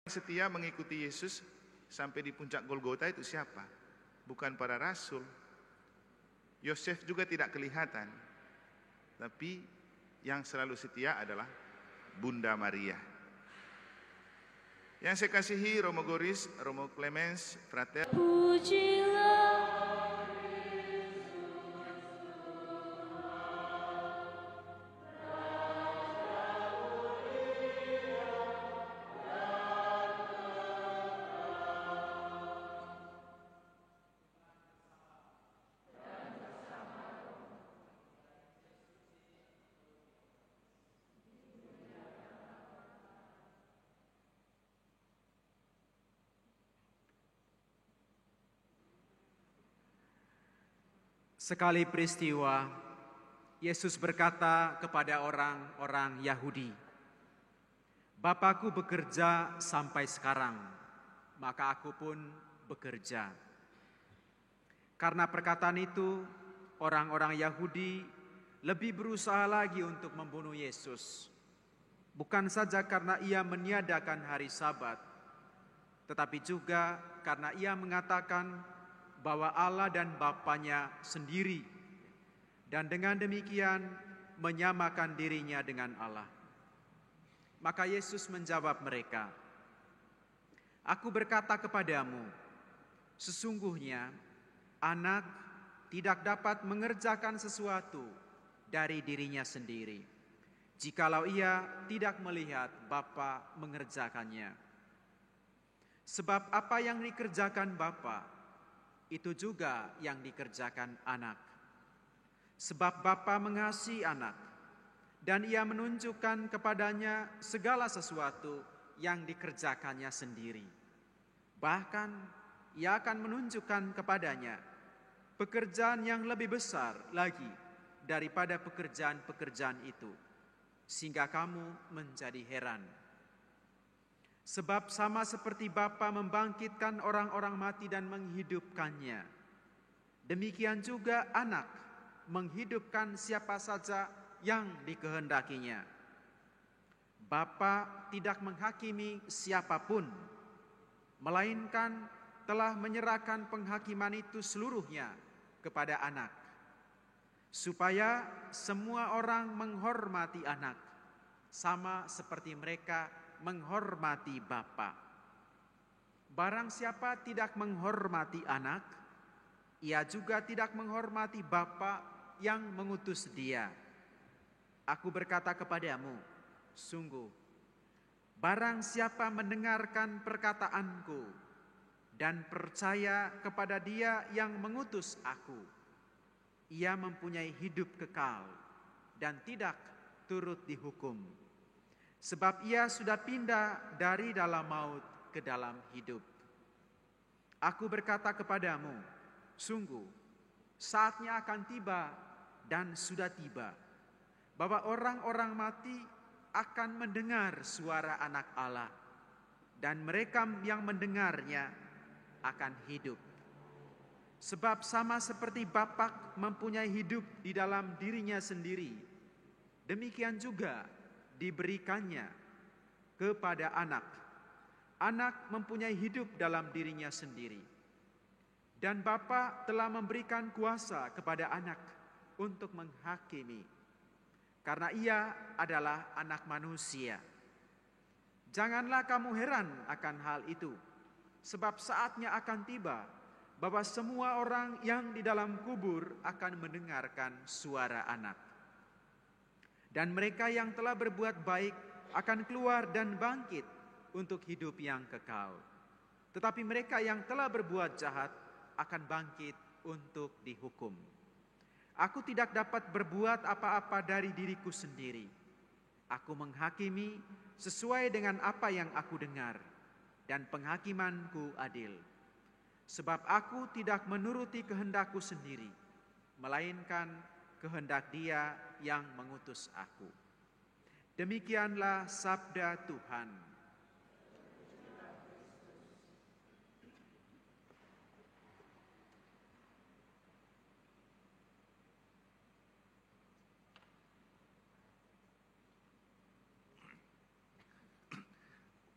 setia mengikuti Yesus sampai di puncak Golgota itu siapa? Bukan para rasul. Yosef juga tidak kelihatan. Tapi yang selalu setia adalah Bunda Maria. Yang saya kasihi Romo Goris, Romo Clemens, Frater. Sekali peristiwa, Yesus berkata kepada orang-orang Yahudi, "Bapakku bekerja sampai sekarang, maka aku pun bekerja." Karena perkataan itu, orang-orang Yahudi lebih berusaha lagi untuk membunuh Yesus. Bukan saja karena ia meniadakan hari Sabat, tetapi juga karena ia mengatakan bahwa Allah dan Bapanya sendiri, dan dengan demikian menyamakan dirinya dengan Allah. Maka Yesus menjawab mereka, "Aku berkata kepadamu, sesungguhnya anak tidak dapat mengerjakan sesuatu dari dirinya sendiri, jikalau ia tidak melihat Bapa mengerjakannya. Sebab apa yang dikerjakan Bapa, itu juga yang dikerjakan anak. Sebab Bapa mengasihi anak, dan ia menunjukkan kepadanya segala sesuatu yang dikerjakannya sendiri. Bahkan ia akan menunjukkan kepadanya pekerjaan yang lebih besar lagi daripada pekerjaan-pekerjaan itu, sehingga kamu menjadi heran. Sebab sama seperti Bapa membangkitkan orang-orang mati dan menghidupkannya, demikian juga anak menghidupkan siapa saja yang dikehendakinya. Bapa tidak menghakimi siapapun, melainkan telah menyerahkan penghakiman itu seluruhnya kepada anak, supaya semua orang menghormati anak, sama seperti mereka menghormati Bapa. Barang siapa tidak menghormati anak, ia juga tidak menghormati Bapa yang mengutus dia. Aku berkata kepadamu, sungguh, barang siapa mendengarkan perkataanku dan percaya kepada Dia yang mengutus aku, ia mempunyai hidup kekal dan tidak turut dihukum. Sebab ia sudah pindah dari dalam maut ke dalam hidup. Aku berkata kepadamu, sungguh, saatnya akan tiba dan sudah tiba, bahwa orang-orang mati akan mendengar suara Anak Allah, dan mereka yang mendengarnya akan hidup. Sebab sama seperti Bapa mempunyai hidup di dalam dirinya sendiri, demikian juga diberikannya kepada anak. Anak mempunyai hidup dalam dirinya sendiri. Dan Bapa telah memberikan kuasa kepada anak untuk menghakimi, karena ia adalah anak manusia. Janganlah kamu heran akan hal itu, sebab saatnya akan tiba bahwa semua orang yang di dalam kubur akan mendengarkan suara anak. Dan mereka yang telah berbuat baik akan keluar dan bangkit untuk hidup yang kekal. Tetapi mereka yang telah berbuat jahat akan bangkit untuk dihukum. Aku tidak dapat berbuat apa-apa dari diriku sendiri. Aku menghakimi sesuai dengan apa yang aku dengar, dan penghakimanku adil. Sebab aku tidak menuruti kehendakku sendiri, melainkan kehendak Dia yang mengutus aku. Demikianlah sabda Tuhan.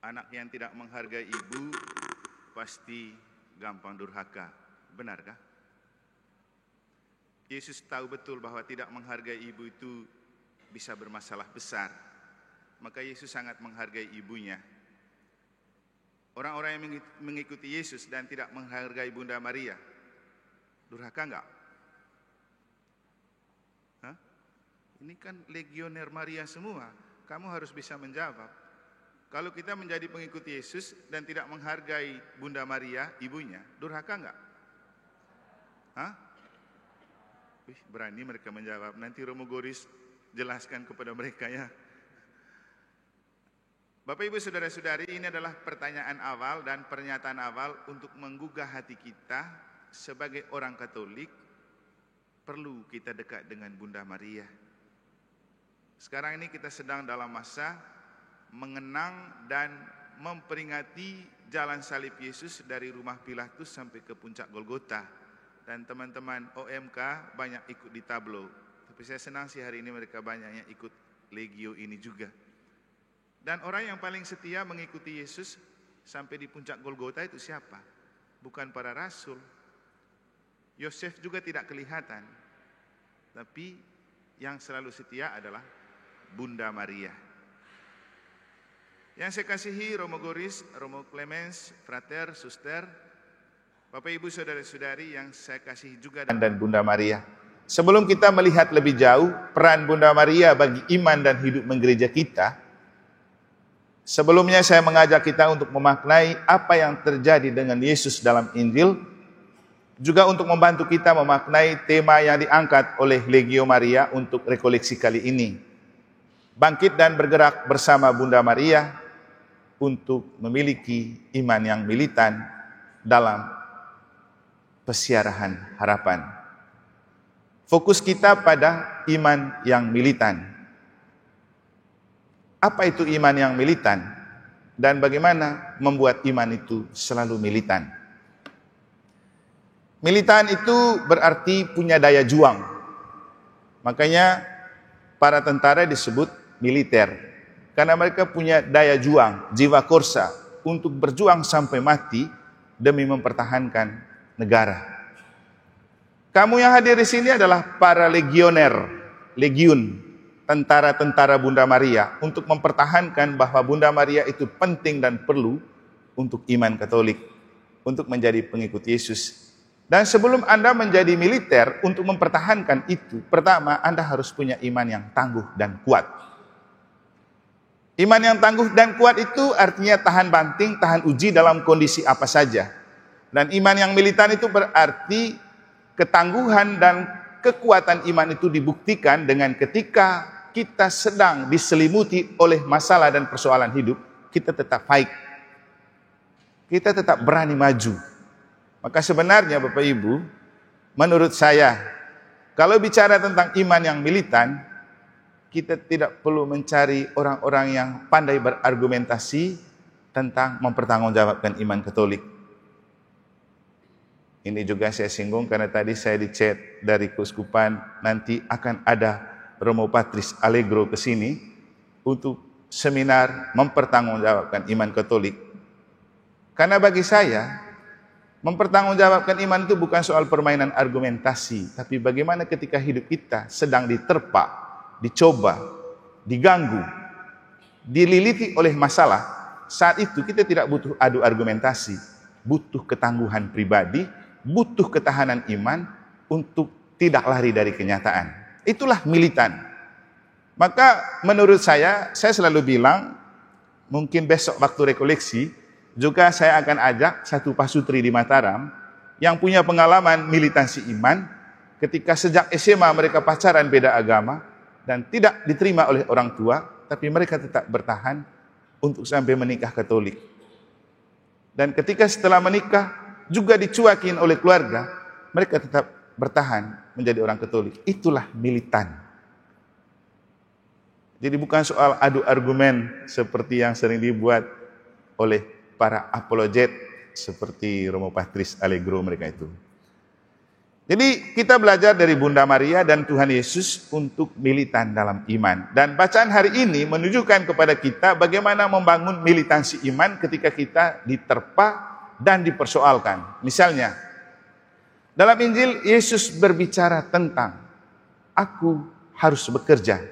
Anak yang tidak menghargai ibu pasti gampang durhaka. Benarkah? Yesus tahu betul bahwa tidak menghargai ibu itu bisa bermasalah besar. Maka Yesus sangat menghargai ibunya. Orang-orang yang mengikuti Yesus dan tidak menghargai Bunda Maria, durhaka enggak? Hah? Ini kan legioner Maria semua. Kamu harus bisa menjawab. Kalau kita menjadi pengikut Yesus dan tidak menghargai Bunda Maria, ibunya, durhaka enggak? Hah? Berani mereka menjawab. Nanti Romo Goris jelaskan kepada mereka ya. Bapak Ibu Saudara-saudari, ini adalah pertanyaan awal dan pernyataan awal untuk menggugah hati kita sebagai orang Katolik. Perlu kita dekat dengan Bunda Maria. Sekarang ini kita sedang dalam masa mengenang dan memperingati jalan salib Yesus dari rumah Pilatus sampai ke puncak Golgota. Dan teman-teman OMK banyak ikut di tablo. Tapi saya senang sih hari ini mereka banyak yang ikut Legio ini juga. Dan orang yang paling setia mengikuti Yesus sampai di puncak Golgota itu siapa? Bukan para rasul. Yosef juga tidak kelihatan. Tapi yang selalu setia adalah Bunda Maria. Yang saya kasihi Romo Goris, Romo Clemens, Frater, Suster, Bapak Ibu Saudara-saudari yang saya kasihi juga dan Bunda Maria. Sebelum kita melihat lebih jauh peran Bunda Maria bagi iman dan hidup menggereja kita, sebelumnya saya mengajak kita untuk memaknai apa yang terjadi dengan Yesus dalam Injil, juga untuk membantu kita memaknai tema yang diangkat oleh Legio Maria untuk rekoleksi kali ini. Bangkit dan bergerak bersama Bunda Maria untuk memiliki iman yang militan dalam pesiarahan harapan. Fokus kita pada iman yang militan. Apa itu iman yang militan? Dan bagaimana membuat iman itu selalu militan? Militan itu berarti punya daya juang. Makanya para tentara disebut militer. Karena mereka punya daya juang, jiwa korsa untuk berjuang sampai mati demi mempertahankan negara. Kamu yang hadir di sini adalah para legioner, legiun, tentara-tentara Bunda Maria untuk mempertahankan bahwa Bunda Maria itu penting dan perlu untuk iman Katolik, untuk menjadi pengikut Yesus. Dan sebelum Anda menjadi militer untuk mempertahankan itu, pertama Anda harus punya iman yang tangguh dan kuat. Iman yang tangguh dan kuat itu artinya tahan banting, tahan uji dalam kondisi apa saja. Dan iman yang militan itu berarti ketangguhan dan kekuatan iman itu dibuktikan dengan ketika kita sedang diselimuti oleh masalah dan persoalan hidup, kita tetap fight. Kita tetap berani maju. Maka sebenarnya Bapak Ibu, menurut saya, kalau bicara tentang iman yang militan, kita tidak perlu mencari orang-orang yang pandai berargumentasi tentang mempertanggungjawabkan iman Katolik. Ini juga saya singgung karena tadi saya di chat dari Keuskupan, nanti akan ada Romo Patris Allegro ke sini untuk seminar mempertanggungjawabkan iman Katolik. Karena bagi saya, mempertanggungjawabkan iman itu bukan soal permainan argumentasi, tapi bagaimana ketika hidup kita sedang diterpa, dicoba, diganggu, dililiti oleh masalah, saat itu kita tidak butuh adu argumentasi, butuh ketangguhan pribadi, butuh ketahanan iman untuk tidak lari dari kenyataan. Itulah militan. Maka menurut saya selalu bilang, mungkin besok waktu rekoleksi, juga saya akan ajak satu pasutri di Mataram yang punya pengalaman militansi iman ketika sejak SMA mereka pacaran beda agama dan tidak diterima oleh orang tua, tapi mereka tetap bertahan untuk sampai menikah Katolik. Dan ketika setelah menikah juga dicuakin oleh keluarga, mereka tetap bertahan menjadi orang Katolik. Itulah militan. Jadi bukan soal adu argumen seperti yang sering dibuat oleh para apologet seperti Romo Patris Allegro mereka itu. Jadi kita belajar dari Bunda Maria dan Tuhan Yesus untuk militan dalam iman. Dan bacaan hari ini menunjukkan kepada kita bagaimana membangun militansi iman ketika kita diterpa dan dipersoalkan. Misalnya, dalam Injil Yesus berbicara tentang, aku harus bekerja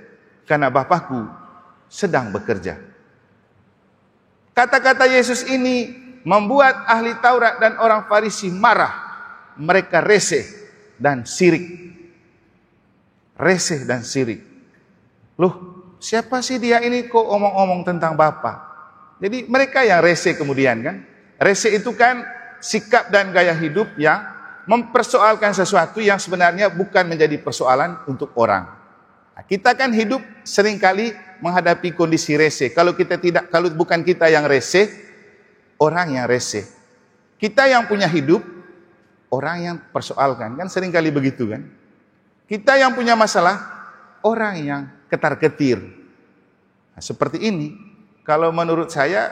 karena Bapakku sedang bekerja. Kata-kata Yesus ini membuat ahli Taurat dan orang Farisi marah. Mereka reseh dan sirik. Reseh dan sirik. Loh, siapa sih dia ini kok omong-omong tentang Bapa? Jadi mereka yang reseh kemudian kan. Reseh itu kan sikap dan gaya hidup yang mempersoalkan sesuatu yang sebenarnya bukan menjadi persoalan untuk orang. Nah, kita kan hidup seringkali menghadapi kondisi reseh. Kalau bukan kita yang reseh, orang yang reseh. Kita yang punya hidup, orang yang persoalkan, kan seringkali begitu kan. Kita yang punya masalah, orang yang ketar-ketir. Nah, seperti ini, kalau menurut saya,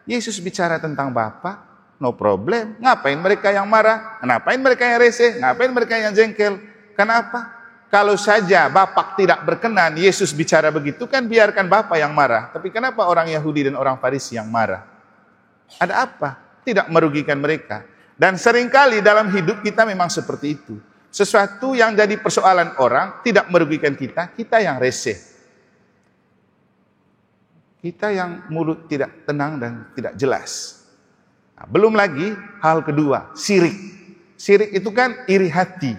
Yesus bicara tentang Bapa, no problem. Ngapain mereka yang marah? Ngapain mereka yang reseh? Ngapain mereka yang jengkel? Kenapa? Kalau saja Bapa tidak berkenan, Yesus bicara begitu, kan biarkan Bapa yang marah. Tapi kenapa orang Yahudi dan orang Farisi yang marah? Ada apa? Tidak merugikan mereka. Dan seringkali dalam hidup kita memang seperti itu. Sesuatu yang jadi persoalan orang tidak merugikan kita, kita yang reseh. Kita yang mulut tidak tenang dan tidak jelas. Nah, belum lagi hal kedua, sirik. Sirik itu kan iri hati.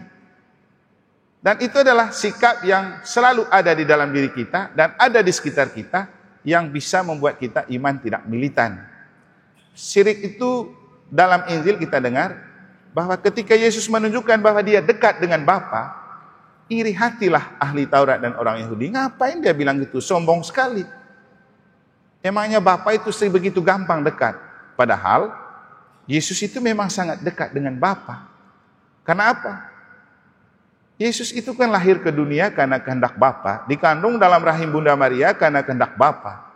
Dan itu adalah sikap yang selalu ada di dalam diri kita dan ada di sekitar kita yang bisa membuat kita iman tidak militan. Sirik itu dalam Injil kita dengar bahwa ketika Yesus menunjukkan bahwa dia dekat dengan Bapa, iri hatilah ahli Taurat dan orang Yahudi. Ngapain dia bilang gitu? Sombong sekali. Emangnya Bapa itu begitu gampang dekat? Padahal Yesus itu memang sangat dekat dengan Bapa. Karena apa? Yesus itu kan lahir ke dunia karena kehendak Bapa, dikandung dalam rahim Bunda Maria karena kehendak Bapa.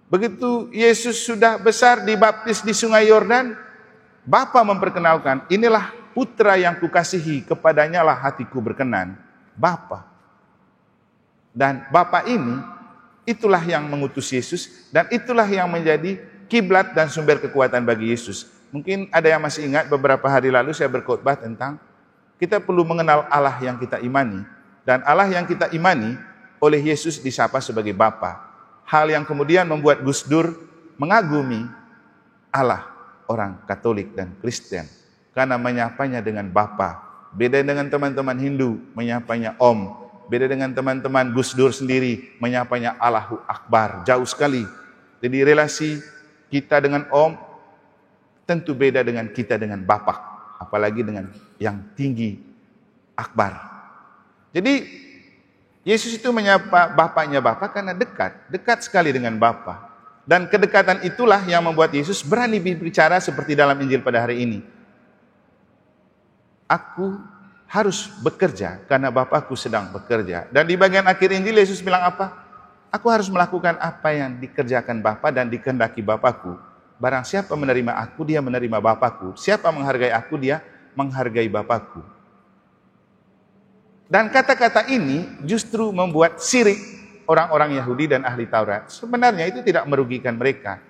Begitu Yesus sudah besar dibaptis di Sungai Yordan, Bapa memperkenalkan, inilah putra yang kukasihi, kepadanya lah hatiku berkenan. Bapa. Dan Bapa ini, itulah yang mengutus Yesus, dan itulah yang menjadi kiblat dan sumber kekuatan bagi Yesus. Mungkin ada yang masih ingat beberapa hari lalu saya berkhotbah tentang kita perlu mengenal Allah yang kita imani. Dan Allah yang kita imani oleh Yesus disapa sebagai Bapa. Hal yang kemudian membuat Gus Dur mengagumi Allah orang Katolik dan Kristen. Karena menyapanya dengan Bapa. Beda dengan teman-teman Hindu, menyapanya Om. Beda dengan teman-teman Gus Dur sendiri, menyapanya Allahu Akbar. Jauh sekali. Jadi relasi kita dengan Om tentu beda dengan kita dengan Bapa. Apalagi dengan yang tinggi, Akbar. Jadi Yesus itu menyapa Bapaknya Bapa karena dekat sekali dengan Bapa. Dan kedekatan itulah yang membuat Yesus berani berbicara seperti dalam Injil pada hari ini. Aku harus bekerja karena Bapakku sedang bekerja. Dan di bagian akhir Injil Yesus bilang apa? Aku harus melakukan apa yang dikerjakan Bapa dan dikehendaki Bapakku. Barang siapa menerima aku, dia menerima Bapakku. Siapa menghargai aku, dia menghargai Bapakku. Dan kata-kata ini justru membuat sirik orang-orang Yahudi dan ahli Taurat. Sebenarnya itu tidak merugikan mereka.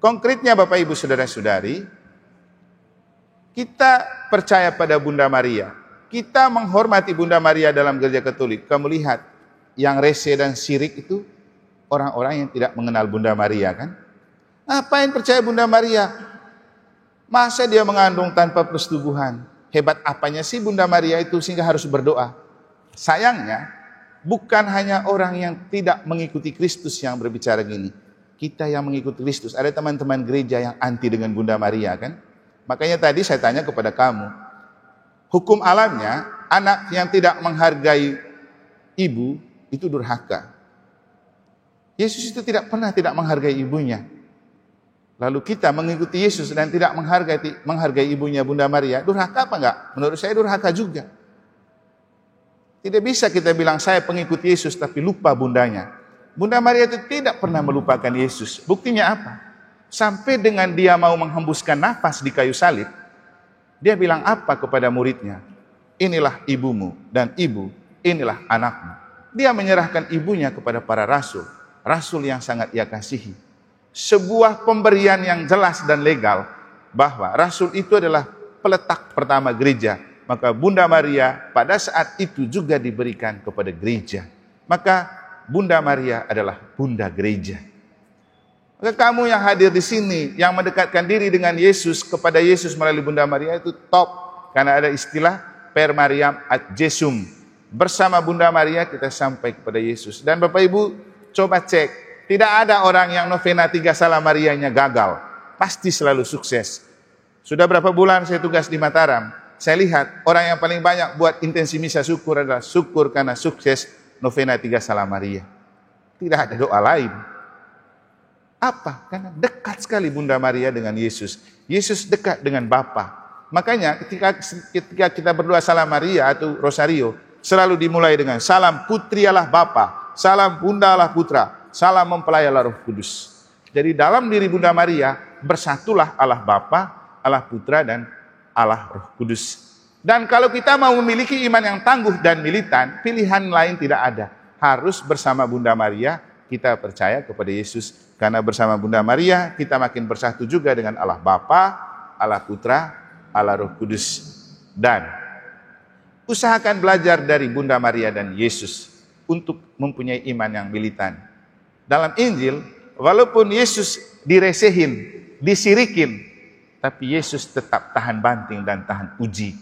Konkretnya Bapak Ibu Saudara-saudari, kita percaya pada Bunda Maria. Kita menghormati Bunda Maria dalam Gereja Katolik. Kamu lihat, yang reseh dan sirik itu orang-orang yang tidak mengenal Bunda Maria kan? Ngapain percaya Bunda Maria? Masa dia mengandung tanpa persetubuhan? Hebat apanya sih Bunda Maria itu sehingga harus berdoa? Sayangnya, bukan hanya orang yang tidak mengikuti Kristus yang berbicara gini. Kita yang mengikuti Kristus. Ada teman-teman gereja yang anti dengan Bunda Maria kan? Makanya tadi saya tanya kepada kamu. Hukum alamnya, anak yang tidak menghargai ibu itu durhaka. Yesus itu tidak pernah tidak menghargai ibunya. Lalu kita mengikuti Yesus dan tidak menghargai ibunya Bunda Maria, durhaka apa enggak? Menurut saya durhaka juga. Tidak bisa kita bilang saya pengikut Yesus tapi lupa bundanya. Bunda Maria itu tidak pernah melupakan Yesus. Buktinya apa? Sampai dengan dia mau menghembuskan nafas di kayu salib, dia bilang apa kepada muridnya? inilah ibumu, dan ibu, inilah anakmu. Dia menyerahkan ibunya kepada para rasul, rasul yang sangat ia kasihi. Sebuah pemberian yang jelas dan legal bahwa rasul itu adalah peletak pertama gereja. Maka Bunda Maria pada saat itu juga diberikan kepada gereja. Maka Bunda Maria adalah Bunda Gereja. Maka kamu yang hadir di sini, yang mendekatkan diri dengan Yesus, kepada Yesus melalui Bunda Maria itu top. Karena ada istilah per Mariam ad Jesum. Bersama Bunda Maria kita sampai kepada Yesus. Dan Bapak Ibu coba cek, tidak ada orang yang novena 3 Salam Marianya gagal. Pasti selalu sukses. Sudah berapa bulan saya tugas di Mataram, saya lihat orang yang paling banyak buat intensi misa syukur adalah syukur karena sukses novena 3 Salam Maria. Tidak ada doa lain. Apa? Karena dekat sekali Bunda Maria dengan Yesus. Yesus dekat dengan Bapa. Makanya ketika kita berdoa Salam Maria atau Rosario, selalu dimulai dengan salam putri Allah Bapa, salam Bunda Allah Putra, salam mempelai Allah Roh Kudus. Jadi dalam diri Bunda Maria bersatulah Allah Bapa, Allah Putra, dan Allah Roh Kudus. Dan kalau kita mau memiliki iman yang tangguh dan militan, pilihan lain tidak ada. Harus bersama Bunda Maria kita percaya kepada Yesus. Karena bersama Bunda Maria kita makin bersatu juga dengan Allah Bapa, Allah Putra, Allah Roh Kudus. Dan usahakan belajar dari Bunda Maria dan Yesus untuk mempunyai iman yang militan. Dalam Injil, walaupun Yesus diresehin, disirikin, tapi Yesus tetap tahan banting dan tahan uji.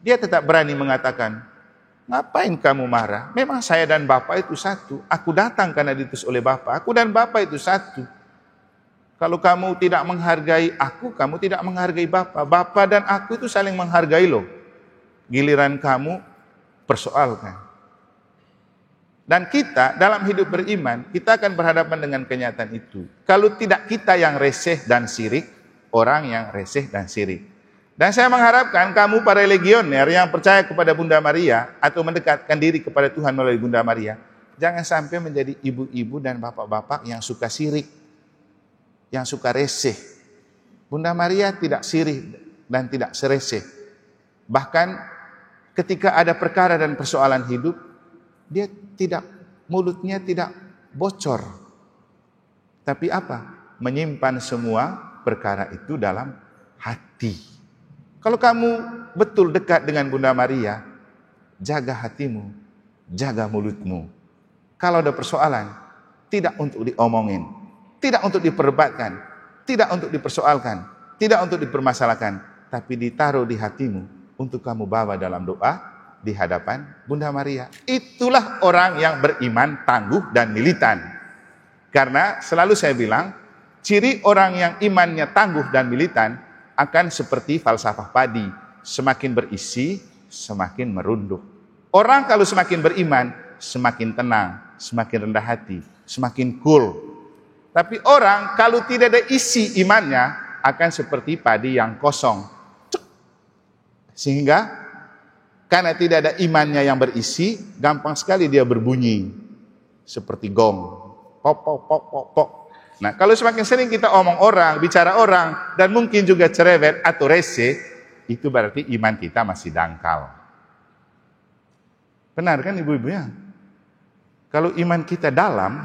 Dia tetap berani mengatakan, ngapain kamu marah? Memang saya dan Bapa itu satu. Aku datang karena diutus oleh Bapa. Aku dan Bapa itu satu. Kalau kamu tidak menghargai aku, kamu tidak menghargai Bapa. Bapa dan aku itu saling menghargai loh. Giliran kamu persoalkan. Dan kita dalam hidup beriman, kita akan berhadapan dengan kenyataan itu. Kalau tidak kita yang reseh dan sirik, orang yang reseh dan sirik. Dan saya mengharapkan kamu para legioner yang percaya kepada Bunda Maria atau mendekatkan diri kepada Tuhan melalui Bunda Maria, jangan sampai menjadi ibu-ibu dan bapak-bapak yang suka sirik, yang suka reseh. Bunda Maria tidak sirik dan tidak sereseh. Bahkan ketika ada perkara dan persoalan hidup, dia tidak, mulutnya tidak bocor. Tapi apa? Menyimpan semua perkara itu dalam hati. Kalau kamu betul dekat dengan Bunda Maria, jaga hatimu, jaga mulutmu. Kalau ada persoalan, tidak untuk diomongin, tidak untuk diperdebatkan, tidak untuk dipersoalkan, tidak untuk dipermasalahkan, tapi ditaruh di hatimu untuk kamu bawa dalam doa di hadapan Bunda Maria. Itulah orang yang beriman tangguh dan militan. Karena selalu saya bilang, ciri orang yang imannya tangguh dan militan akan seperti falsafah padi. Semakin berisi, semakin merunduk. Orang kalau semakin beriman, semakin tenang, semakin rendah hati, semakin cool. Tapi orang kalau tidak ada isi imannya, akan seperti padi yang kosong. Sehingga karena tidak ada imannya yang berisi, gampang sekali dia berbunyi. Seperti gong. Pok, pok, pok, pok, pok. Nah, kalau semakin sering kita omong orang, bicara orang, dan mungkin juga cerewet atau rese, itu berarti iman kita masih dangkal. Benar kan ibu-ibu ya? Kalau iman kita dalam,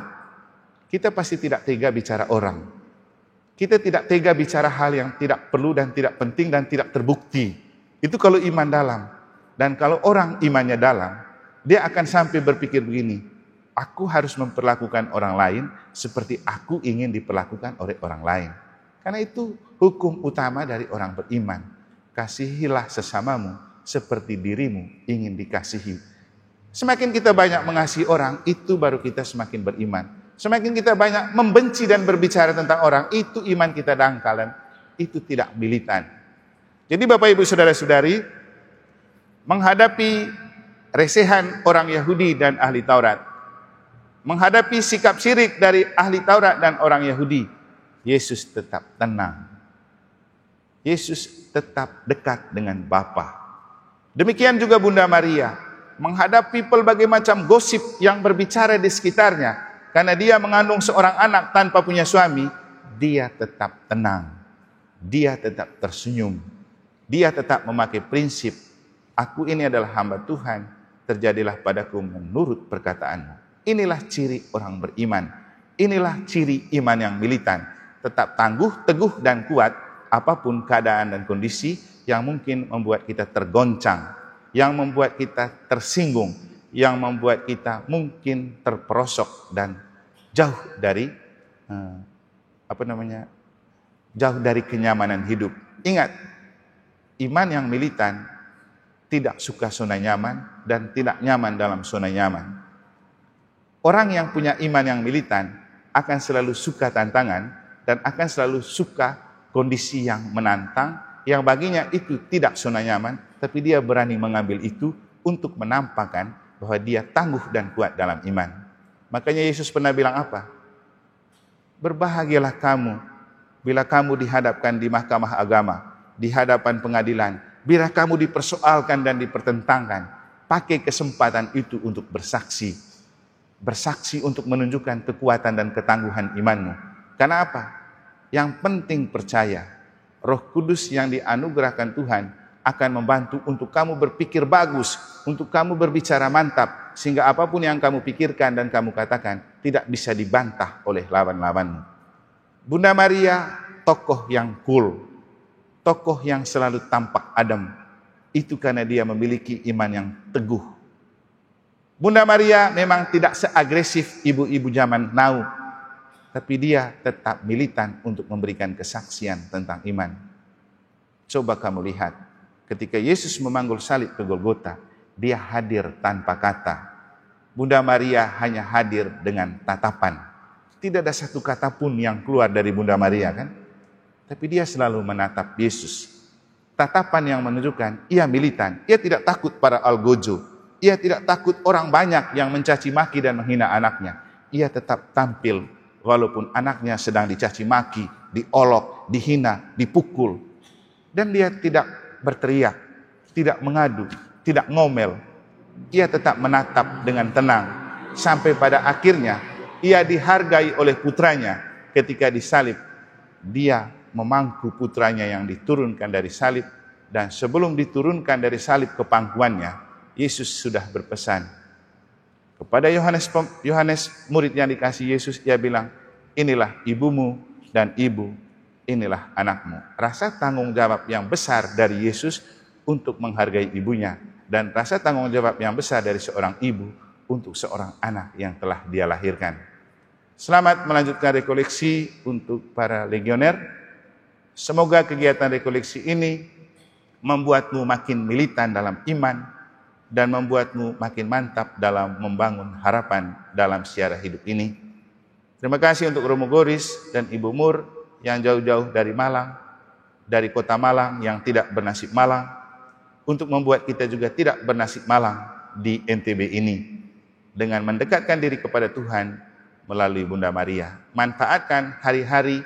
kita pasti tidak tega bicara orang. Kita tidak tega bicara hal yang tidak perlu dan tidak penting dan tidak terbukti. Itu kalau iman dalam. Dan kalau orang imannya dalam, dia akan sampai berpikir begini, aku harus memperlakukan orang lain seperti aku ingin diperlakukan oleh orang lain. Karena itu hukum utama dari orang beriman. Kasihilah sesamamu seperti dirimu ingin dikasihi. Semakin kita banyak mengasihi orang, itu baru kita semakin beriman. Semakin kita banyak membenci dan berbicara tentang orang, itu iman kita dangkal dan itu tidak militan. Jadi Bapak Ibu Saudara-saudari, menghadapi resehan orang Yahudi dan ahli Taurat, menghadapi sikap syirik dari ahli Taurat dan orang Yahudi, Yesus tetap tenang. Yesus tetap dekat dengan Bapa. Demikian juga Bunda Maria, menghadapi pelbagai macam gosip yang berbicara di sekitarnya, karena dia mengandung seorang anak tanpa punya suami, dia tetap tenang. Dia tetap tersenyum. Dia tetap memakai prinsip Aku ini adalah hamba Tuhan, terjadilah padaku menurut perkataanmu. Inilah ciri orang beriman. Inilah ciri iman yang militan. Tetap tangguh, teguh, dan kuat apapun keadaan dan kondisi yang mungkin membuat kita tergoncang, yang membuat kita tersinggung, yang membuat kita mungkin terperosok dan jauh dari jauh dari kenyamanan hidup. Ingat, iman yang militan tidak suka zona nyaman dan tidak nyaman dalam zona nyaman. Orang yang punya iman yang militan akan selalu suka tantangan dan akan selalu suka kondisi yang menantang, yang baginya itu tidak zona nyaman, tapi dia berani mengambil itu untuk menampakkan bahwa dia tangguh dan kuat dalam iman. Makanya Yesus pernah bilang apa? Berbahagialah kamu bila kamu dihadapkan di mahkamah agama, di hadapan pengadilan, bila kamu dipersoalkan dan dipertentangkan. Pakai kesempatan itu untuk bersaksi. Bersaksi untuk menunjukkan kekuatan dan ketangguhan imanmu. Karena apa? Yang penting percaya, Roh Kudus yang dianugerahkan Tuhan akan membantu untuk kamu berpikir bagus, untuk kamu berbicara mantap, sehingga apapun yang kamu pikirkan dan kamu katakan tidak bisa dibantah oleh lawan-lawanmu. Bunda Maria, tokoh yang cool, tokoh yang selalu tampak adem. Itu karena dia memiliki iman yang teguh. Bunda Maria memang tidak seagresif ibu-ibu zaman now, tapi dia tetap militan untuk memberikan kesaksian tentang iman. Coba kamu lihat, ketika Yesus memanggul salib ke Golgota, dia hadir tanpa kata. Bunda Maria hanya hadir dengan tatapan. Tidak ada satu kata pun yang keluar dari Bunda Maria, kan? Tapi dia selalu menatap Yesus. Tatapan yang menunjukkan ia militan. Ia tidak takut para algojo. Ia tidak takut orang banyak yang mencaci maki dan menghina anaknya. Ia tetap tampil walaupun anaknya sedang dicaci maki, diolok, dihina, dipukul. Dan dia tidak berteriak, tidak mengadu, tidak ngomel. Ia tetap menatap dengan tenang. Sampai pada akhirnya ia dihargai oleh putranya ketika disalib. Dia memangku putranya yang diturunkan dari salib. Dan sebelum diturunkan dari salib ke pangkuannya, Yesus sudah berpesan kepada Yohanes murid yang dikasih Yesus. Dia bilang, inilah ibumu dan ibu, inilah anakmu. Rasa tanggung jawab yang besar dari Yesus untuk menghargai ibunya, dan rasa tanggung jawab yang besar dari seorang ibu untuk seorang anak yang telah dia lahirkan. Selamat melanjutkan rekoleksi untuk para legioner. Semoga kegiatan rekoleksi ini membuatmu makin militan dalam iman dan membuatmu makin mantap dalam membangun harapan dalam sejarah hidup ini. Terima kasih untuk Romo Goris dan Ibu Mur yang jauh-jauh dari Malang, dari kota Malang yang tidak bernasib malang, untuk membuat kita juga tidak bernasib malang di NTB ini, dengan mendekatkan diri kepada Tuhan melalui Bunda Maria. Manfaatkan hari-hari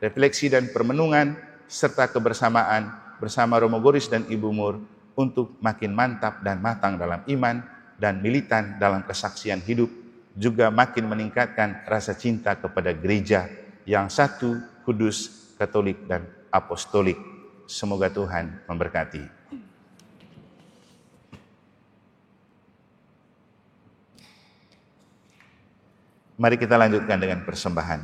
refleksi dan permenungan serta kebersamaan bersama Romo Goris dan Ibu Mur untuk makin mantap dan matang dalam iman dan militan dalam kesaksian hidup, juga makin meningkatkan rasa cinta kepada gereja yang satu, kudus, katolik, dan apostolik. Semoga Tuhan memberkati. Mari kita lanjutkan dengan persembahan.